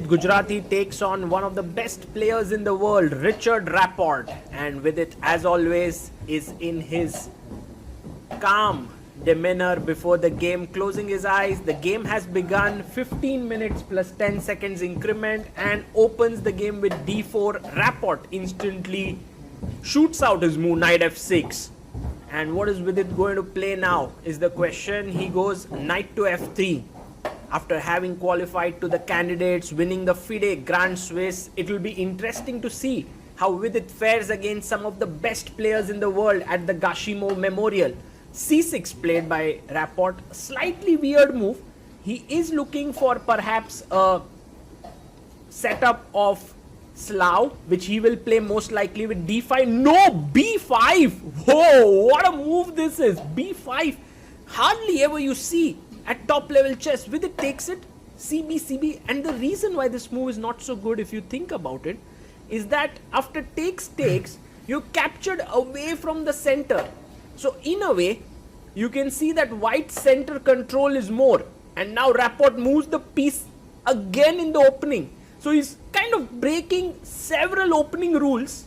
Vidit Gujarati takes on one of the best players in the world, Richard Rapport. And Vidit, as always, is in his calm demeanor before the game, closing his eyes. The game has begun, 15 minutes plus 10 seconds increment, and opens the game with d4. Rapport instantly shoots out his move, knight f6. And what is Vidit going to play now is the question. He goes knight to f3. After having qualified to the candidates, winning the FIDE Grand Swiss, it will be interesting to see how Vidit fares against some of the best players in the world at the Gashimo Memorial. c6 played by Rapport, slightly weird move. He is looking for perhaps a setup of Slav, which he will play most likely with d5. No, b5. Whoa, what a move this is. b5. Hardly ever you see at top level chess. Vidit takes it, CB, and the reason why this move is not so good, if you think about it, is that after takes, you're captured away from the center. So in a way, you can see that white center control is more. And now Rapport moves the piece again in the opening. So he's kind of breaking several opening rules.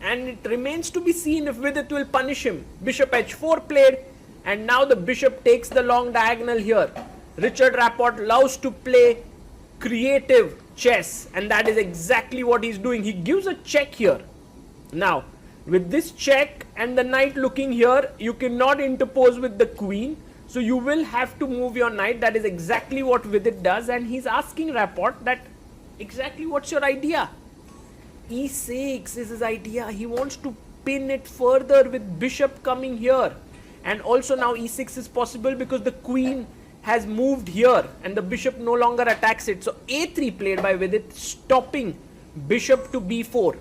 And it remains to be seen if Vidit will punish him. Bishop h4 played. And now the bishop takes the long diagonal here. Richard Rapport loves to play creative chess. And that is exactly what he's doing. He gives a check here. Now, with this check and the knight looking here, you cannot interpose with the queen. So you will have to move your knight. That is exactly what Vidit does. And he's asking Rapport that, exactly what's your idea? e6 is his idea. He wants to pin it further with bishop coming here. And also now e6 is possible because the queen has moved here and the bishop no longer attacks it. So a3 played by Vidit, stopping bishop to b4.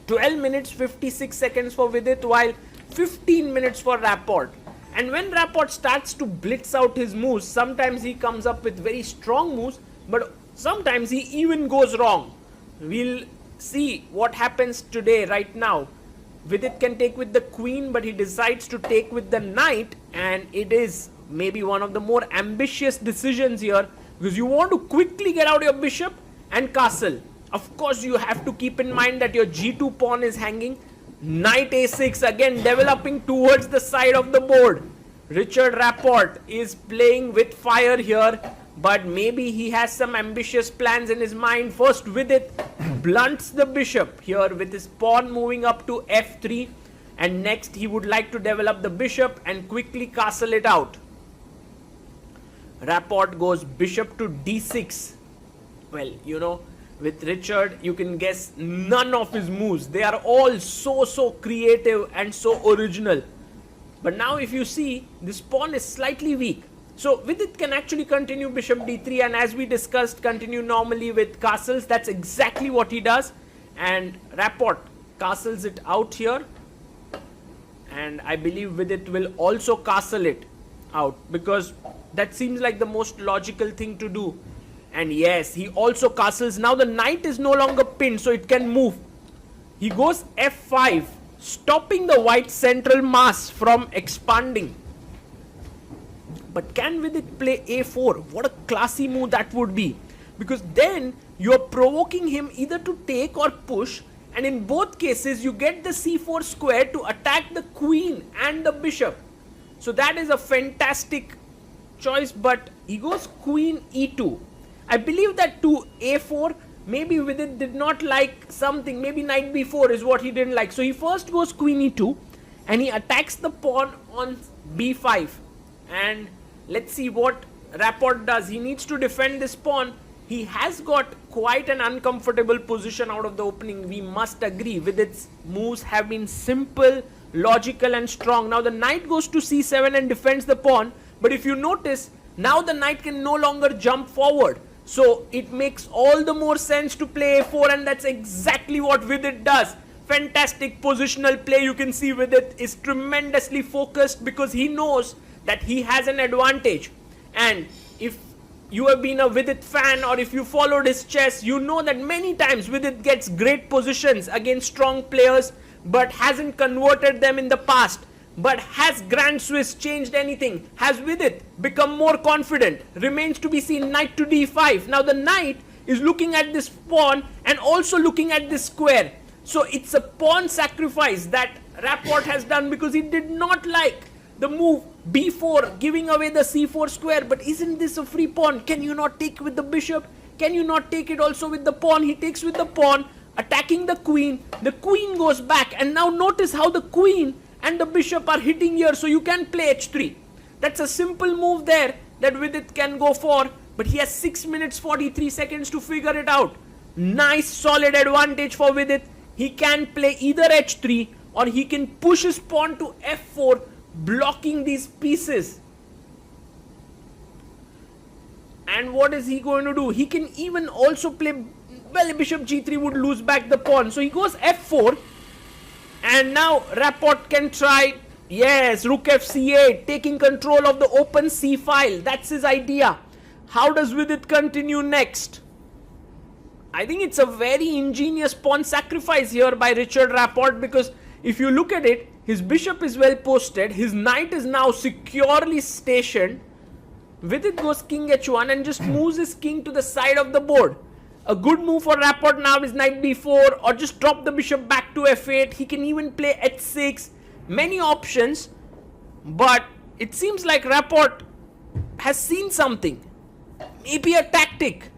12 minutes 56 seconds for Vidit, while 15 minutes for Rapport. And when Rapport starts to blitz out his moves, sometimes he comes up with very strong moves, but sometimes he even goes wrong. We'll see what happens today right now. Vidit can take with the queen, but he decides to take with the knight, and it is maybe one of the more ambitious decisions here, because you want to quickly get out your bishop and castle. Of course, you have to keep in mind that your g2 pawn is hanging. Knight a6, again developing towards the side of the board. Richard Rapport is playing with fire here, but maybe he has some ambitious plans in his mind. First, Vidit blunts the bishop here with his pawn moving up to f3, and next he would like to develop the bishop and quickly castle it out. Rapport goes bishop to d6. Well, you know, with Richard, you can guess none of his moves. They are all so creative and so original. But now if you see, this pawn is slightly weak. So Vidit can actually continue bishop d3, and as we discussed, continue normally with castles. That's exactly what he does. And Rapport castles it out here. And I believe Vidit will also castle it out, because that seems like the most logical thing to do. And yes, he also castles. Now the knight is no longer pinned, so it can move. He goes f5, stopping the white central mass from expanding. But can Vidit play a4? What a classy move that would be. Because then you're provoking him either to take or push. And in both cases, you get the c4 square to attack the queen and the bishop. So that is a fantastic choice. But he goes queen e2. I believe that to a4, maybe Vidit did not like something. Maybe knight b4 is what he didn't like. So he first goes queen e2. And he attacks the pawn on b5. And let's see what Rapport does. He needs to defend this pawn. He has got quite an uncomfortable position out of the opening, we must agree. Vidit's moves have been simple, logical and strong. Now the knight goes to c7 and defends the pawn. But if you notice, now the knight can no longer jump forward. So it makes all the more sense to play a4, and that's exactly what Vidit does. Fantastic positional play. You can see Vidit is tremendously focused because he knows that he has an advantage. And if you have been a Vidit fan, or if you followed his chess, you know that many times Vidit gets great positions against strong players but hasn't converted them in the past. But has Grand Swiss changed anything? Has Vidit become more confident? Remains to be seen. Knight to d5. Now the knight is looking at this pawn and also looking at this square. So it's a pawn sacrifice that Rapport has done because he did not like the move b4, giving away the c4 square. But isn't this a free pawn? Can you not take with the bishop? Can you not take it also with the pawn? He takes with the pawn, attacking the queen. The queen goes back, and now notice how the queen and the bishop are hitting here. So you can play h3. That's a simple move there that Vidit can go for, but he has 6 minutes 43 seconds to figure it out. Nice solid advantage for Vidit. He can play either h3 or he can push his pawn to f4, blocking these pieces. And what is he going to do? He can even also play, well, bishop g3 would lose back the pawn. So he goes f4, and now Rapport can try, yes, rook f c8, taking control of the open c file. That's his idea. How does Vidit continue next? I think it's a very ingenious pawn sacrifice here by Richard Rapport, because if you look at it, his bishop is well posted, his knight is now securely stationed. Vidit goes king h1 and just moves his king to the side of the board. A good move for Rapport now is knight b4, or just drop the bishop back to f8. He can even play h6. Many options, but it seems like Rapport has seen something. Maybe a tactic.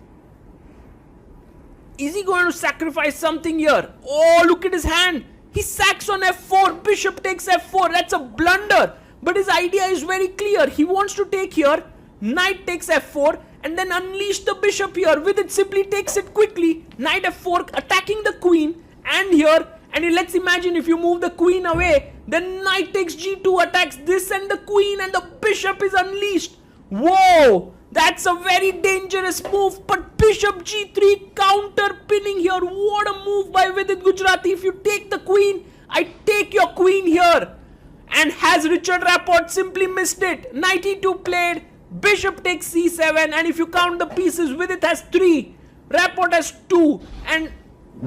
Is he going to sacrifice something here? Oh, look at his hand. He sacks on f4. Bishop takes f4. That's a blunder. But his idea is very clear. He wants to take here. Knight takes f4 and then unleash the bishop here. Vidit simply takes it quickly. Knight f4, attacking the queen. And here, and let's imagine if you move the queen away, then knight takes g2, attacks this and the queen, and the bishop is unleashed. Whoa! That's a very dangerous move, but bishop g3 counter pinning here. What a move by Vidit Gujarati. If you take the queen, I take your queen here. And has Richard Rapport simply missed it? Knight e2 played, bishop takes c7, and if you count the pieces, Vidit has 3, Rapport has 2, and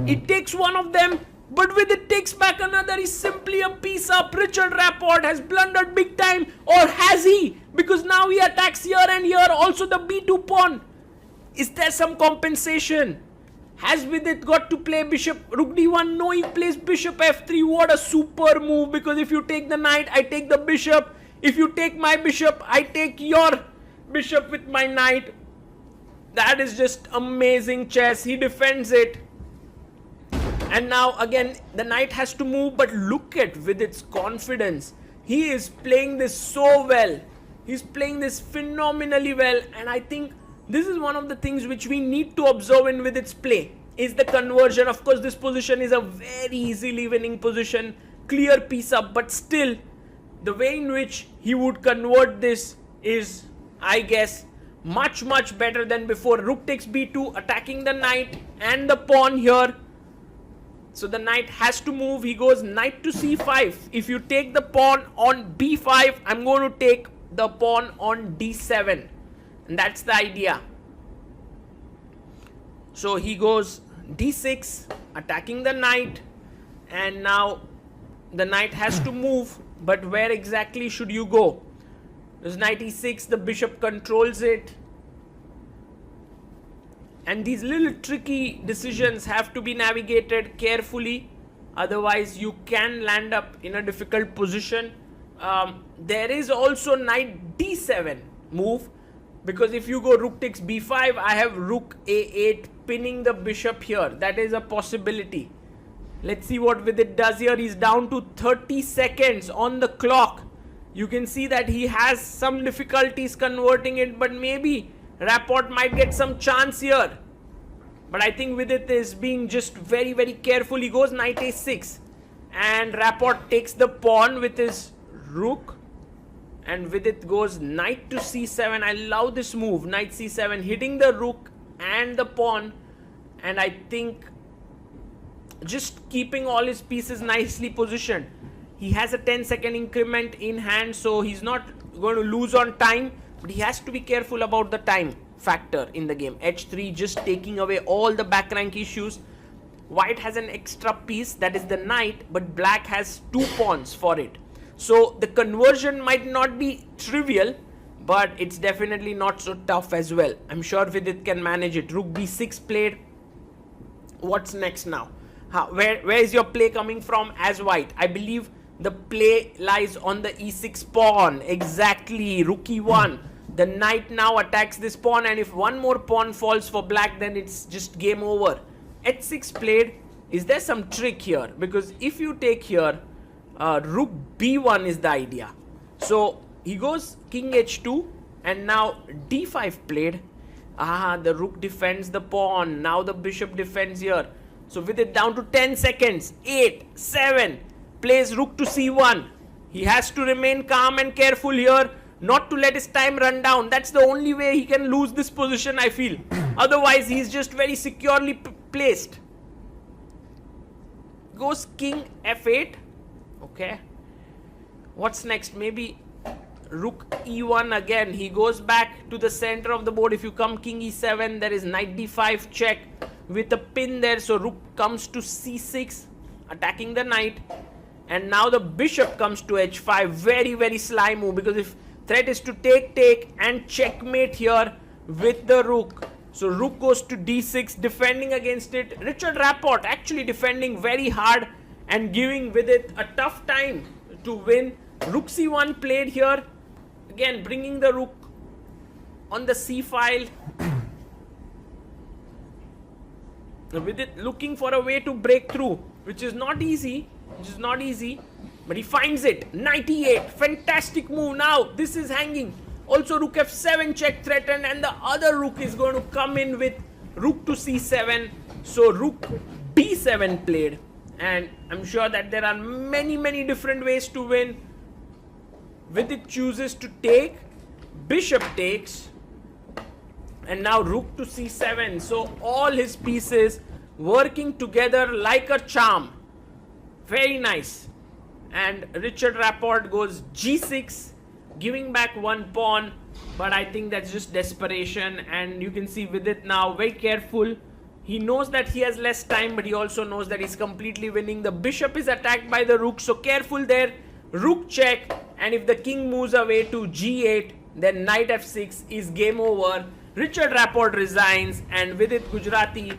it takes one of them, but Vidit takes back another. He's simply a piece up. Richard Rapport has blundered big time, or has he? Because now he attacks here and here, also the b2 pawn. Is there some compensation? Has Vidit got to play bishop rook d1? No, he plays bishop f3. What a super move, because if you take the knight, I take the bishop. If you take my bishop, I take your bishop with my knight. That is just amazing chess. He defends it. And now again the knight has to move, but look at Vidit's confidence. He is playing this so well. He's playing this phenomenally well, and I think this is one of the things which we need to observe in Vidit's play, is the conversion. Of course, this position is a very easily winning position, clear piece up, but still the way in which he would convert this is, I guess, much better than before. Rook takes b2, attacking the knight and the pawn here. So the knight has to move. He goes knight to c5. If you take the pawn on b5, I'm going to take the pawn on d7. And that's the idea. So he goes d6, attacking the knight. And now the knight has to move. But where exactly should you go? There's knight e6. The bishop controls it. And these little tricky decisions have to be navigated carefully. Otherwise, you can land up in a difficult position. There is also knight d7 move. Because if you go rook takes b5, I have rook a8 pinning the bishop here. That is a possibility. Let's see what Vidit does here. He's down to 30 seconds on the clock. You can see that he has some difficulties converting it, but maybe Rapport might get some chance here. But I think Vidit is being just very careful. He goes knight a6. And Rapport takes the pawn with his rook. And Vidit goes knight to c7. I love this move. Knight c7, hitting the rook and the pawn. And I think just keeping all his pieces nicely positioned. He has a 10-second increment in hand, so he's not going to lose on time. But he has to be careful about the time factor in the game. h3 just taking away all the back rank issues. White has an extra piece, that is the knight, but black has 2 pawns for it. So the conversion might not be trivial, but it's definitely not so tough as well. I'm sure Vidit can manage it. Rook b6 played. What's next now? Where is your play coming from as white? I believe the play lies on the e6 pawn. Exactly. Rook e1. The knight now attacks this pawn, and if one more pawn falls for black, then it's just game over. h6 played. Is there some trick here? Because if you take here, rook b1 is the idea. So he goes king h2, and now d5 played. The rook defends the pawn. Now the bishop defends here. So with it down to 10 seconds, 8, 7, plays rook to c1. He has to remain calm and careful here, not to let his time run down. That's the only way he can lose this position, I feel. Otherwise, he's just very securely placed. Goes king f8. Okay. What's next? Maybe rook e1 again. He goes back to the center of the board. If you come king e7, there is knight d5 check with a pin there. So rook comes to c6, attacking the knight. And now the bishop comes to h5. Very, very sly move, because if threat is to take and checkmate here with the rook. So rook goes to d6, defending against it. Richard Rapport actually defending very hard and giving Vidit a tough time to win. Rook c1 played here. Again, bringing the rook on the c file. Vidit looking for a way to break through, which is not easy. But he finds it. Knight e8. Fantastic move. Now this is hanging. Also rook f7 check threatened, and the other rook is going to come in with rook to c7. So rook b7 played. And I'm sure that there are many, many different ways to win. Vidit chooses to take. Bishop takes. And now rook to c7. So all his pieces working together like a charm. Very nice. And Richard Rapport goes g6, giving back one pawn. But I think that's just desperation. And you can see Vidit now very careful. He knows that he has less time, but he also knows that he's completely winning. The bishop is attacked by the rook, so careful there. Rook check. And if the king moves away to g8, then knight f6 is game over. Richard Rapport resigns, and Vidit Gujarati